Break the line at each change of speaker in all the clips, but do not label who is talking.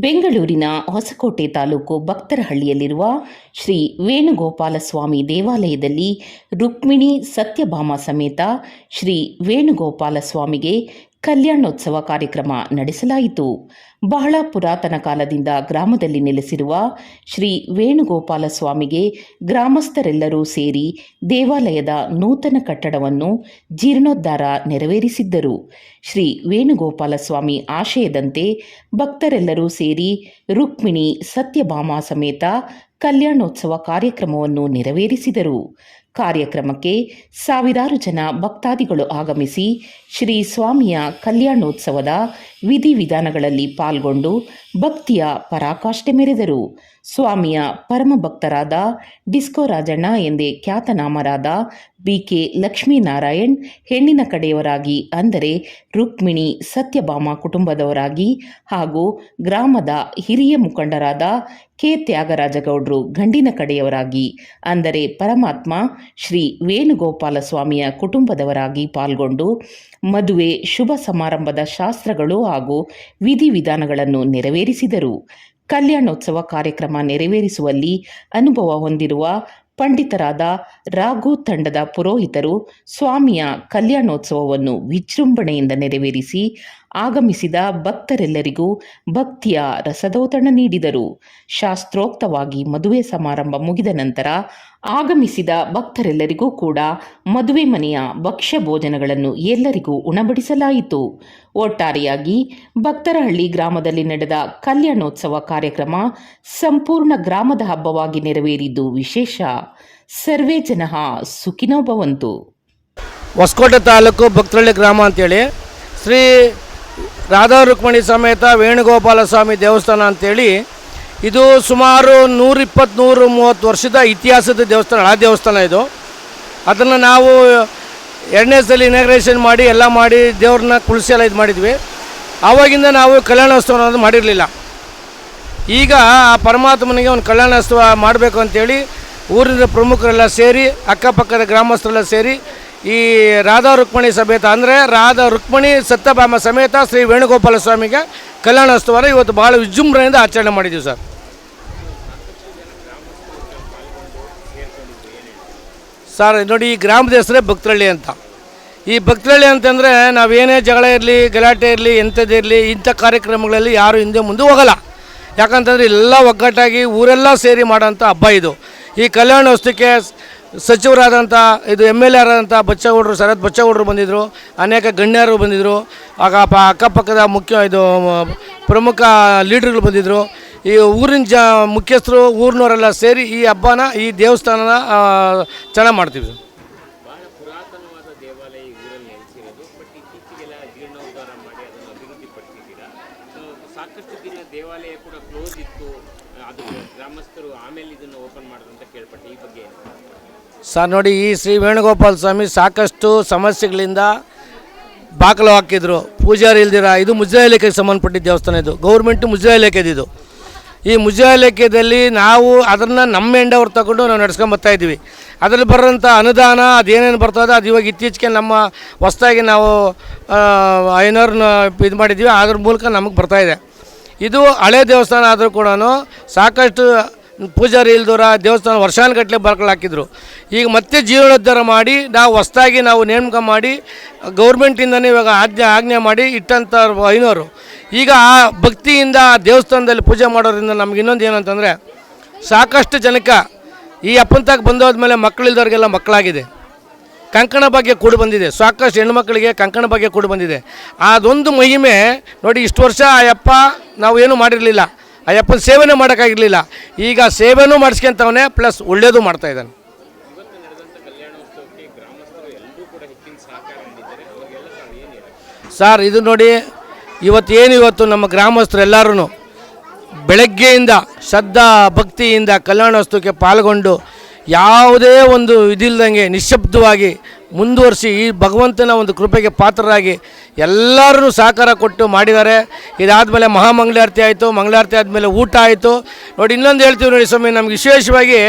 ಬೆಂಗಳೂರಿನ ಹೊಸಕೋಟೆ ತಾಲೂಕು ಭಕ್ತರಹಳ್ಳಿಯಲ್ಲಿರುವ ಶ್ರೀ ವೇಣುಗೋಪಾಲಸ್ವಾಮಿ ದೇವಾಲಯದಲ್ಲಿ ರುಕ್ಮಿಣಿ ಸತ್ಯಭಾಮ ಸಮೇತ ಶ್ರೀ ವೇಣುಗೋಪಾಲಸ್ವಾಮಿಗೆ ಕಲ್ಯಾಣೋತ್ಸವ ಕಾರ್ಯಕ್ರಮ ನಡೆಸಲಾಯಿತು. ಬಹಳ ಪುರಾತನ ಕಾಲದಿಂದ ಗ್ರಾಮದಲ್ಲಿ ನೆಲೆಸಿರುವ ಶ್ರೀ ವೇಣುಗೋಪಾಲಸ್ವಾಮಿಗೆ ಗ್ರಾಮಸ್ಥರೆಲ್ಲರೂ ಸೇರಿ ದೇವಾಲಯದ ನೂತನ ಕಟ್ಟಡವನ್ನು ಜೀರ್ಣೋದ್ಧಾರ ನೆರವೇರಿಸಿದ್ದರು. ಶ್ರೀ ವೇಣುಗೋಪಾಲಸ್ವಾಮಿ ಆಶಯದಂತೆ ಭಕ್ತರೆಲ್ಲರೂ ಸೇರಿ ರುಕ್ಮಿಣಿ ಸತ್ಯಭಾಮ ಸಮೇತ ಕಲ್ಯಾಣೋತ್ಸವ ಕಾರ್ಯಕ್ರಮವನ್ನು ನೆರವೇರಿಸಿದರು. ಕಾರ್ಯಕ್ರಮಕ್ಕೆ ಸಾವಿರಾರು ಜನ ಭಕ್ತಾದಿಗಳು ಆಗಮಿಸಿ ಶ್ರೀ ಸ್ವಾಮಿಯ ಕಲ್ಯಾಣೋತ್ಸವದ ವಿಧಿವಿಧಾನಗಳಲ್ಲಿ ಪಾಲ್ಗೊಂಡು ಭಕ್ತಿಯ ಪರಾಕಾಷ್ಠೆ ಮೆರೆದರು. ಸ್ವಾಮಿಯ ಪರಮ ಭಕ್ತರಾದ ಡಿಸ್ಕೋ ರಾಜಣ್ಣ ಎಂದೇ ಖ್ಯಾತನಾಮರಾದ BK ಲಕ್ಷ್ಮೀನಾರಾಯಣ್ ಹೆಣ್ಣಿನ ಕಡೆಯವರಾಗಿ, ಅಂದರೆ ರುಕ್ಮಿಣಿ ಸತ್ಯಭಾಮ ಕುಟುಂಬದವರಾಗಿ, ಹಾಗೂ ಗ್ರಾಮದ ಹಿರಿಯ ಮುಖಂಡರಾದ K ತ್ಯಾಗರಾಜಗೌಡರು ಗಂಡಿನ ಕಡೆಯವರಾಗಿ, ಅಂದರೆ ಪರಮಾತ್ಮ ಶ್ರೀ ವೇಣುಗೋಪಾಲ ಸ್ವಾಮಿಯ ಕುಟುಂಬದವರಾಗಿ ಪಾಲ್ಗೊಂಡು ಮದುವೆ ಶುಭ ಸಮಾರಂಭದ ಶಾಸ್ತ್ರಗಳು ಹಾಗೂ ವಿಧಿವಿಧಾನಗಳನ್ನು ನೆರವೇರಿಸಿದರು. ಕಲ್ಯಾಣೋತ್ಸವ ಕಾರ್ಯಕ್ರಮ ನೆರವೇರಿಸುವಲ್ಲಿ ಅನುಭವ ಹೊಂದಿರುವ ಪಂಡಿತರಾದ ರಾಘು ತಂಡದ ಪುರೋಹಿತರು ಸ್ವಾಮಿಯ ಕಲ್ಯಾಣೋತ್ಸವವನ್ನು ವಿಜೃಂಭಣೆಯಿಂದ ನೆರವೇರಿಸಿ ಆಗಮಿಸಿದ ಭಕ್ತರೆಲ್ಲರಿಗೂ ಭಕ್ತಿಯ ರಸದೌತಣ ನೀಡಿದರು. ಶಾಸ್ತ್ರೋಕ್ತವಾಗಿ ಮದುವೆ ಸಮಾರಂಭ ಮುಗಿದ ನಂತರ ಆಗಮಿಸಿದ ಭಕ್ತರೆಲ್ಲರಿಗೂ ಕೂಡ ಮದುವೆ ಮನೆಯ ಭಕ್ಷ್ಯ ಭೋಜನಗಳನ್ನು ಎಲ್ಲರಿಗೂ ಉಣಬಡಿಸಲಾಯಿತು. ಒಟ್ಟಾರೆಯಾಗಿ ಭಕ್ತರಹಳ್ಳಿ ಗ್ರಾಮದಲ್ಲಿ ನಡೆದ ಕಲ್ಯಾಣೋತ್ಸವ ಕಾರ್ಯಕ್ರಮ ಸಂಪೂರ್ಣ ಗ್ರಾಮದ ಹಬ್ಬವಾಗಿ ನೆರವೇರಿದ್ದು ವಿಶೇಷ. ಸರ್ವೇ ಜನಃ ಸುಖಿನೋ ಭವಂತು.
ಹೊಸಕೋಟೆ ತಾಲೂಕು ಭಕ್ತರಹಳ್ಳಿ ಗ್ರಾಮ ಅಂತೇಳಿ ಶ್ರೀ ರಾಧಾ ರುಕ್ಮಿಣಿ ಸಮೇತ ವೇಣುಗೋಪಾಲ ಸ್ವಾಮಿ ದೇವಸ್ಥಾನ ಅಂತೇಳಿ, ಇದು ಸುಮಾರು 120-130 ವರ್ಷದ ಇತಿಹಾಸದ ದೇವಸ್ಥಾನ, ಹಳೆ ದೇವಸ್ಥಾನ ಇದು. ಅದನ್ನು ನಾವು 2ನೇ ಸಲ ಇನಾಗ್ರೇಷನ್ ಮಾಡಿ ಎಲ್ಲ ಮಾಡಿ ದೇವ್ರನ್ನ ಕುಳಿಸಿ ಎಲ್ಲ ಇದು ಮಾಡಿದ್ವಿ. ಆವಾಗಿಂದ ನಾವು ಕಲ್ಯಾಣೋತ್ಸವ ಅನ್ನೋದು ಮಾಡಿರಲಿಲ್ಲ. ಈಗ ಆ ಪರಮಾತ್ಮನಿಗೆ ಒಂದು ಕಲ್ಯಾಣೋತ್ಸವ ಮಾಡಬೇಕು ಅಂತೇಳಿ ಊರಿನ ಪ್ರಮುಖರೆಲ್ಲ ಸೇರಿ, ಅಕ್ಕಪಕ್ಕದ ಗ್ರಾಮಸ್ಥರೆಲ್ಲ ಸೇರಿ ಈ ರಾಧಾ ರುಕ್ಮಿಣಿ ಸಮೇತ, ಅಂದರೆ ರಾಧಾ ರುಕ್ಮಿಣಿ ಸತ್ಯಭಾಮ ಸಮೇತ ಶ್ರೀ ವೇಣುಗೋಪಾಲ ಸ್ವಾಮಿಗೆ ಕಲ್ಯಾಣೋತ್ಸವ ಇವತ್ತು ಭಾಳ ವಿಜೃಂಭಣೆಯಿಂದ ಆಚರಣೆ ಮಾಡಿದ್ದೀವಿ ಸರ್. ಸರ್ ನೋಡಿ, ಈ ಗ್ರಾಮದ ಹೆಸರೇ ಭಕ್ತರಹಳ್ಳಿ ಅಂತ. ಈ ಭಕ್ತರಹಳ್ಳಿ ಅಂತಂದರೆ ನಾವೇನೇ ಜಗಳ ಇರಲಿ, ಗಲಾಟೆ ಇರಲಿ, ಎಂಥದ್ದಿರಲಿ, ಇಂಥ ಕಾರ್ಯಕ್ರಮಗಳಲ್ಲಿ ಯಾರು ಹಿಂದೆ ಮುಂದೆ ಹೋಗಲ್ಲ. ಯಾಕಂತಂದರೆ ಎಲ್ಲ ಒಗ್ಗಟ್ಟಾಗಿ ಊರೆಲ್ಲ ಸೇರಿ ಮಾಡೋಂಥ ಹಬ್ಬ ಇದು. ಈ ಕಲ್ಯಾಣೋತ್ಸವಕ್ಕೆ ಸಚಿವರಾದಂಥ ಇದು MLA ಆದಂಥ ಬಚ್ಚಗೌಡರು, ಶರತ್ ಬಚ್ಚಗೌಡರು ಬಂದಿದ್ದರು, ಅನೇಕ ಗಣ್ಯರು ಬಂದಿದ್ದರು, ಆಗ ಅಕ್ಕಪಕ್ಕದ ಪ್ರಮುಖ ಲೀಡ್ರುಗಳು ಬಂದಿದ್ದರು. ಈ ಊರಿನ ಮುಖ್ಯಸ್ಥರು, ಊರಿನವರೆಲ್ಲ ಸೇರಿ ಈ ಹಬ್ಬನ, ಈ ದೇವಸ್ಥಾನನ ಚೆನ್ನಾಗಿ ಮಾಡ್ತೀವಿ ಸರ್.
ಸಾಕಷ್ಟು ದಿನ ದೇವಾಲಯ ಕೂಡ ಕ್ಲೋಸ್ ಇತ್ತು, ಅದು ಗ್ರಾಮಸ್ಥರು ಆಮೇಲೆ ಇದನ್ನು ಓಪನ್ ಮಾಡಿದ್ರು ಅಂತ ಕೇಳ್ಪಟ್ಟೆ. ಈ ಬಗ್ಗೆ
ಸರ್ ನೋಡಿ, ಈ ಶ್ರೀ ವೇಣುಗೋಪಾಲ ಸ್ವಾಮಿ ಸಾಕಷ್ಟು ಸಮಸ್ಯೆಗಳಿಂದ ಬಾಗಿಲು ಹಾಕಿದ್ರು, ಪೂಜಾರಿ ಇಲ್ದಿರ. ಇದು ಮುಜರಾಯಿ ಇಲಾಖೆಗೆ ಸಂಬಂಧಪಟ್ಟಿದ್ದ ದೇವಸ್ಥಾನ, ಇದು ಗೌರ್ಮೆಂಟು ಮುಜರಾಯಿ ಇಲಾಖೆದಿದು. ಈ ಮುಜರಾಯಿ ಇಲಾಖೆಯಲ್ಲಿ ನಾವು ಅದನ್ನು ನಮ್ಮ ಎಂಡವ್ರು ತಗೊಂಡು ನಾವು ನಡೆಸ್ಕೊಂಬರ್ತಾಯಿದ್ವಿ. ಅದರಲ್ಲಿ ಬರೋಂಥ ಅನುದಾನ ಅದೇನೇನು ಬರ್ತದೆ ಅದು ಇವಾಗ ಇತ್ತೀಚೆಗೆ ನಮ್ಮ ಹೊಸದಾಗಿ ನಾವು 500 ಇದು ಮಾಡಿದ್ವಿ, ಅದ್ರ ಮೂಲಕ ನಮಗೆ ಬರ್ತಾಯಿದೆ. ಇದು ಹಳೆ ದೇವಸ್ಥಾನ ಆದರೂ ಕೂಡ ಸಾಕಷ್ಟು ಪೂಜಾರಿ ಇಲ್ದೋರ ದೇವಸ್ಥಾನ ವರ್ಷಾನುಗಟ್ಟಲೆ ಬಾಗಿಲು ಹಾಕಿದ್ರು. ಈಗ ಮತ್ತೆ ಜೀರ್ಣೋದ್ಧಾರ ಮಾಡಿ ನಾವು ಹೊಸದಾಗಿ ನಾವು ನೇಮಕ ಮಾಡಿ ಗೌರ್ಮೆಂಟಿಂದನೇ ಇವಾಗ ಆಜ್ಞೆ ಮಾಡಿ ಇಟ್ಟಂಥ 500 ಈಗ ಆ ಭಕ್ತಿಯಿಂದ ದೇವಸ್ಥಾನದಲ್ಲಿ ಪೂಜೆ ಮಾಡೋದ್ರಿಂದ ನಮ್ಗೆ ಇನ್ನೊಂದು ಏನಂತಂದರೆ, ಸಾಕಷ್ಟು ಜನಕ್ಕೆ ಈ ಅಪ್ಪಂತಾಗ ಬಂದೋದ್ಮೇಲೆ ಮಕ್ಕಳಿಲ್ದವ್ರಿಗೆಲ್ಲ ಮಕ್ಕಳಾಗಿದೆ, ಕಂಕಣ ಭಾಗ್ಯ ಕೂಡ ಬಂದಿದೆ. ಸಾಕಷ್ಟು ಹೆಣ್ಮಕ್ಳಿಗೆ ಕಂಕಣ ಭಾಗ್ಯ ಕೂಡ ಬಂದಿದೆ. ಅದೊಂದು ಮಹಿಮೆ ನೋಡಿ. ಇಷ್ಟು ವರ್ಷ ಆ ಅಪ್ಪ ನಾವು ಏನೂ ಮಾಡಿರಲಿಲ್ಲ, ಆ ಅಪ್ಪನ ಸೇವೆನೂ ಮಾಡೋಕ್ಕಾಗಿರಲಿಲ್ಲ. ಈಗ ಸೇವೆನೂ ಮಾಡಿಸ್ಕೊಂತವನೇ, ಪ್ಲಸ್ ಒಳ್ಳೆಯದು ಮಾಡ್ತಾಯಿದ್ದಾನೆ. ಸರ್ ಇದು ನೋಡಿ, ಇವತ್ತು ನಮ್ಮ ಗ್ರಾಮಸ್ಥರು ಎಲ್ಲರೂ ಬೆಳಗ್ಗೆಯಿಂದ ಶ್ರದ್ಧಾ ಭಕ್ತಿಯಿಂದ ಕಲ್ಯಾಣೋತ್ಸವಕ್ಕೆ ಪಾಲ್ಗೊಂಡು ಯಾವುದೇ ಒಂದು ಇದಿಲ್ದಂಗೆ ನಿಶ್ಶಬ್ದವಾಗಿ ಮುಂದುವರಿಸಿ ಈ ಭಗವಂತನ ಒಂದು ಕೃಪೆಗೆ ಪಾತ್ರರಾಗಿ ಎಲ್ಲರೂ ಸಹಕಾರ ಕೊಟ್ಟು ಮಾಡಿದ್ದಾರೆ. ಇದಾದಮೇಲೆ ಮಹಾಮಂಗಳಾರತಿ ಆಯಿತು, ಮಂಗಳಾರತಿ ಆದಮೇಲೆ ಊಟ ಆಯಿತು. ನೋಡಿ, ಇನ್ನೊಂದು ಹೇಳ್ತೀವಿ ನೋಡಿ ಸ್ವಾಮಿ, ನಮ್ಗೆ ವಿಶೇಷವಾಗಿ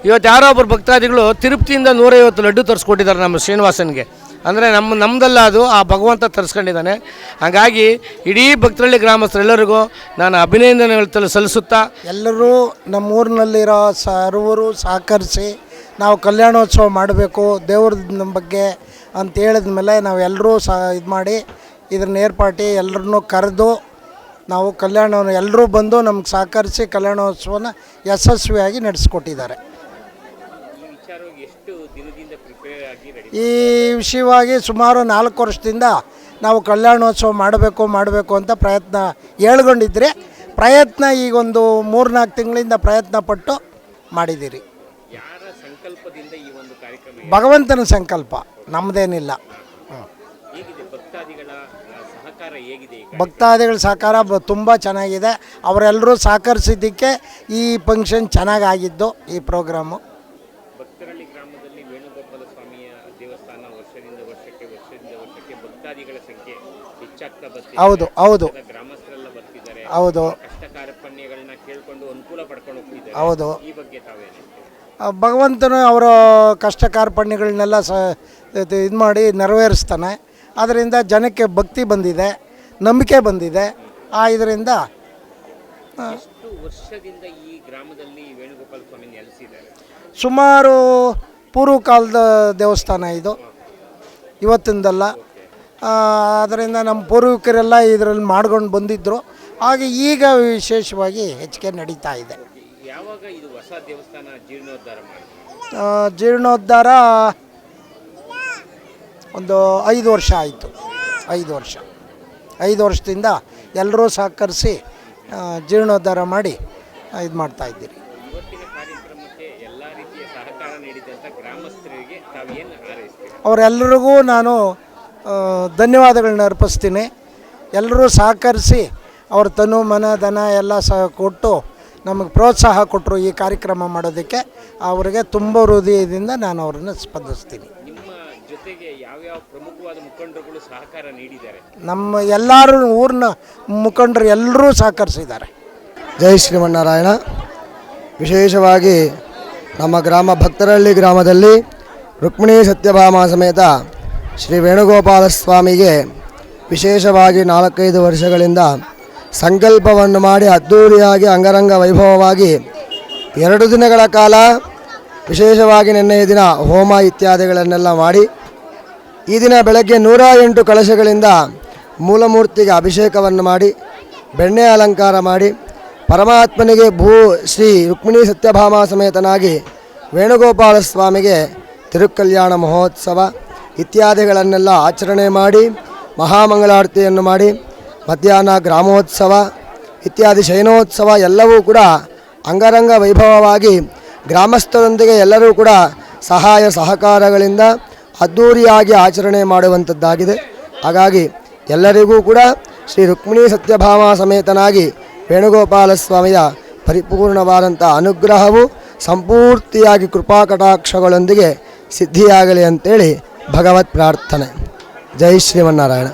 ಇವತ್ತು ಯಾರೋ ಒಬ್ಬರು ಭಕ್ತಾದಿಗಳು ತಿರುಪತಿಯಿಂದ 150 ಲಡ್ಡು ತರಿಸ್ಕೊಟ್ಟಿದ್ದಾರೆ ನಮ್ಮ ಶ್ರೀನಿವಾಸನಿಗೆ. ಅಂದರೆ ನಮ್ಮದಲ್ಲ, ಅದು ಆ ಭಗವಂತ ತರಿಸ್ಕೊಂಡಿದ್ದಾನೆ. ಹಾಗಾಗಿ ಇಡೀ ಭಕ್ತರಳ್ಳಿ ಗ್ರಾಮಸ್ಥರೆಲ್ಲರಿಗೂ ನಾನು ಅಭಿನಂದನೆಗಳು ಸಲ್ಲಿಸುತ್ತಾ,
ಎಲ್ಲರೂ ನಮ್ಮೂರಿನಲ್ಲಿರೋ ಸರ್ವರು ಸಹಕರಿಸಿ ನಾವು ಕಲ್ಯಾಣೋತ್ಸವ ಮಾಡಬೇಕು ದೇವ್ರ ನಮ್ಮ ಬಗ್ಗೆ ಅಂತ ಹೇಳಿದ್ಮೇಲೆ ನಾವು ಎಲ್ಲರೂ ಇದು ಮಾಡಿ ಇದನ್ನ ಏರ್ಪಾಟಿ ಎಲ್ಲರನ್ನೂ ಕರೆದು ನಾವು ಕಲ್ಯಾಣವನ್ನು ಎಲ್ಲರೂ ಬಂದು ನಮ್ಗೆ ಸಹಕರಿಸಿ ಕಲ್ಯಾಣೋತ್ಸವನ ಯಶಸ್ವಿಯಾಗಿ ನಡೆಸ್ಕೊಟ್ಟಿದ್ದಾರೆ. ಈ ವಿಷಯವಾಗಿ ಸುಮಾರು 4 ವರ್ಷದಿಂದ ನಾವು ಕಲ್ಯಾಣೋತ್ಸವ ಮಾಡಬೇಕು ಅಂತ ಪ್ರಯತ್ನ ಹೇಳ್ಕೊಂಡಿದ್ರೆ ಪ್ರಯತ್ನ ಈಗೊಂದು 3-4 ತಿಂಗಳಿಂದ ಪ್ರಯತ್ನ ಪಟ್ಟು ಮಾಡಿದ್ದೀರಿ. ಭಗವಂತನ ಸಂಕಲ್ಪ, ನಮ್ಮದೇನಿಲ್ಲ. ಭಕ್ತಾದಿಗಳ ಸಹಕಾರ ತುಂಬ ಚೆನ್ನಾಗಿದೆ. ಅವರೆಲ್ಲರೂ ಸಹಕರಿಸಿದ್ದಕ್ಕೆ ಈ ಫಂಕ್ಷನ್ ಚೆನ್ನಾಗಾಗಿದ್ದು, ಈ ಪ್ರೋಗ್ರಾಮು.
ಭಕ್ತರಳ್ಳಿ ಗ್ರಾಮದಲ್ಲಿ ವೇಣುಗೋಪಾಲ ಸ್ವಾಮಿಯ ದೇವಸ್ಥಾನ ವರ್ಷದಿಂದ ವರ್ಷಕ್ಕೆ ಭಕ್ತಾದಿಗಳ ಸಂಖ್ಯೆ ಹೆಚ್ಚಾಗ್ತಾ ಬರ್ತಿದೆ.
ಹೌದು
ಗ್ರಾಮಸ್ಥರೆಲ್ಲ ಬರ್ತಿದ್ದಾರೆ.
ಹೌದು.
ಕಷ್ಟ ಕಾರ್ಪಣ್ಯಗಳನ್ನ ಕೇಳ್ಕೊಂಡು ಅನುಕೂಲ ಪಡ್ಕೊಂಡು ಹೋಗ್ತಿದ್ದಾರೆ.
ಹೌದು.
ಈ ಬಗ್ಗೆ ತಾವೇನು?
ಭಗವಂತನು ಅವರ ಕಷ್ಟ ಕಾರ್ಪಣ್ಯಗಳನ್ನೆಲ್ಲ ಇದು ಮಾಡಿ ನೆರವೇರಿಸ್ತಾನೆ. ಅದರಿಂದ ಜನಕ್ಕೆ ಭಕ್ತಿ ಬಂದಿದೆ, ನಂಬಿಕೆ ಬಂದಿದೆ. ಇದರಿಂದ
ಎಷ್ಟು ವರ್ಷದಿಂದ ಈ ಗ್ರಾಮದಲ್ಲಿ ವೇಣುಗೋಪಾಲ ಸ್ವಾಮಿ ನೆಲೆಸಿದ್ದಾರೆ?
ಸುಮಾರು ಪೂರ್ವಕಾಲದ ದೇವಸ್ಥಾನ ಇದು, ಇವತ್ತಿಂದಲ್ಲ. ಅದರಿಂದ ನಮ್ಮ ಪೂರ್ವಿಕರೆಲ್ಲ ಇದರಲ್ಲಿ ಮಾಡ್ಕೊಂಡು ಬಂದಿದ್ದರು. ಹಾಗೆ ಈಗ ವಿಶೇಷವಾಗಿ ಹೆಚ್ಚಿಗೆ ನಡೀತಾ ಇದೆ.
ಯಾವಾಗ ಇದು ಹೊಸ ದೇವಸ್ಥಾನ ಜೀರ್ಣೋದ್ಧಾರ ಮಾಡಿ?
ಜೀರ್ಣೋದ್ಧಾರ ಒಂದು 5 ವರ್ಷ ಆಯಿತು. 5 ವರ್ಷದಿಂದ ಎಲ್ಲರೂ ಸಹಕರಿಸಿ ಜೀರ್ಣೋದ್ಧಾರ ಮಾಡಿ ಇದು ಮಾಡ್ತಾಯಿದ್ದೀರಿ.
ಇವತ್ತಿನ ಕಾರ್ಯಕ್ರಮಕ್ಕೆ ಎಲ್ಲ ರೀತಿಯ ಸಹಕಾರ ನೀಡಿದಂಥ ಗ್ರಾಮಸ್ಥರಿಗೆ ತಾವೇನು ಹಾರೈಸ್ತೀರಿ?
ಅವರೆಲ್ಲರಿಗೂ ನಾನು ಧನ್ಯವಾದಗಳನ್ನ ಅರ್ಪಿಸ್ತೀನಿ. ಎಲ್ಲರೂ ಸಹಕರಿಸಿ ಅವ್ರ ತನು ಮನ ಧನ ಎಲ್ಲ ಕೊಟ್ಟು ನಮಗೆ ಪ್ರೋತ್ಸಾಹ ಕೊಟ್ಟರು ಈ ಕಾರ್ಯಕ್ರಮ ಮಾಡೋದಕ್ಕೆ. ಅವರಿಗೆ ತುಂಬ ಹೃದಯದಿಂದ ನಾನು ಅವರನ್ನು ಸ್ಪಂದಿಸ್ತೀನಿ.
ನಿಮ್ಮ ಜೊತೆಗೆ ಯಾವ್ಯಾವ ಪ್ರಮುಖವಾದ ಮುಖಂಡರುಗಳು ಸಹಕಾರ ನೀಡಿದ್ದಾರೆ?
ನಮ್ಮ ಎಲ್ಲರೂ ಊರಿನ ಮುಖಂಡರು ಎಲ್ಲರೂ ಸಹಕರಿಸಿದ್ದಾರೆ.
ಜೈ ಶ್ರೀಮನ್ನಾರಾಯಣ. ವಿಶೇಷವಾಗಿ ನಮ್ಮ ಗ್ರಾಮ ಭಕ್ತರಳ್ಳಿ ಗ್ರಾಮದಲ್ಲಿ ರುಕ್ಮಿಣಿ ಸತ್ಯಭಾಮ ಸಮೇತ ಶ್ರೀ ವೇಣುಗೋಪಾಲ ಸ್ವಾಮಿಗೆ ವಿಶೇಷವಾಗಿ 4-5 ವರ್ಷಗಳಿಂದ ಸಂಕಲ್ಪವನ್ನು ಮಾಡಿ ಅದ್ಧೂರಿಯಾಗಿ ಅಂಗರಂಗ ವೈಭವವಾಗಿ 2 ದಿನಗಳ ಕಾಲ ವಿಶೇಷವಾಗಿ ನಿನ್ನೆಯ ದಿನ ಹೋಮ ಇತ್ಯಾದಿಗಳನ್ನೆಲ್ಲ ಮಾಡಿ ಈ ದಿನ ಬೆಳಗ್ಗೆ 108 ಕಳಶಗಳಿಂದ ಮೂಲಮೂರ್ತಿಗೆ ಅಭಿಷೇಕವನ್ನು ಮಾಡಿ ಬೆಣ್ಣೆ ಅಲಂಕಾರ ಮಾಡಿ ಪರಮಾತ್ಮನಿಗೆ ಶ್ರೀ ರುಕ್ಮಿಣಿ ಸತ್ಯಭಾಮ ಸಮೇತನಾಗಿ ವೇಣುಗೋಪಾಲ ಸ್ವಾಮಿಗೆ ತಿರುಕಲ್ಯಾಣ ಮಹೋತ್ಸವ ಇತ್ಯಾದಿಗಳನ್ನೆಲ್ಲ ಆಚರಣೆ ಮಾಡಿ ಮಹಾಮಂಗಳಾರತಿಯನ್ನು ಮಾಡಿ ಮಧ್ಯಾಹ್ನ ಗ್ರಾಮೋತ್ಸವ ಇತ್ಯಾದಿ ಶಯನೋತ್ಸವ ಎಲ್ಲವೂ ಕೂಡ ಅಂಗರಂಗ ವೈಭವವಾಗಿ ಗ್ರಾಮಸ್ಥರೊಂದಿಗೆ ಎಲ್ಲರೂ ಕೂಡ ಸಹಾಯ ಸಹಕಾರಗಳಿಂದ ಅದ್ಧೂರಿಯಾಗಿ ಆಚರಣೆ ಮಾಡುವಂಥದ್ದಾಗಿದೆ. ಹಾಗಾಗಿ ಎಲ್ಲರಿಗೂ ಕೂಡ ಶ್ರೀ ರುಕ್ಮಿಣಿ ಸತ್ಯಭಾಮ ಸಮೇತನಾಗಿ ವೇಣುಗೋಪಾಲ ಸ್ವಾಮಿಯ ಪರಿಪೂರ್ಣವಾದಂಥ ಅನುಗ್ರಹವು ಸಂಪೂರ್ತಿಯಾಗಿ ಕೃಪಾಕಟಾಕ್ಷಗಳೊಂದಿಗೆ ಸಿದ್ಧಿಯಾಗಲಿ ಅಂತೇಳಿ ಭಗವತ್ ಪ್ರಾರ್ಥನೆ. ಜೈ ಶ್ರೀಮನ್ನಾರಾಯಣ.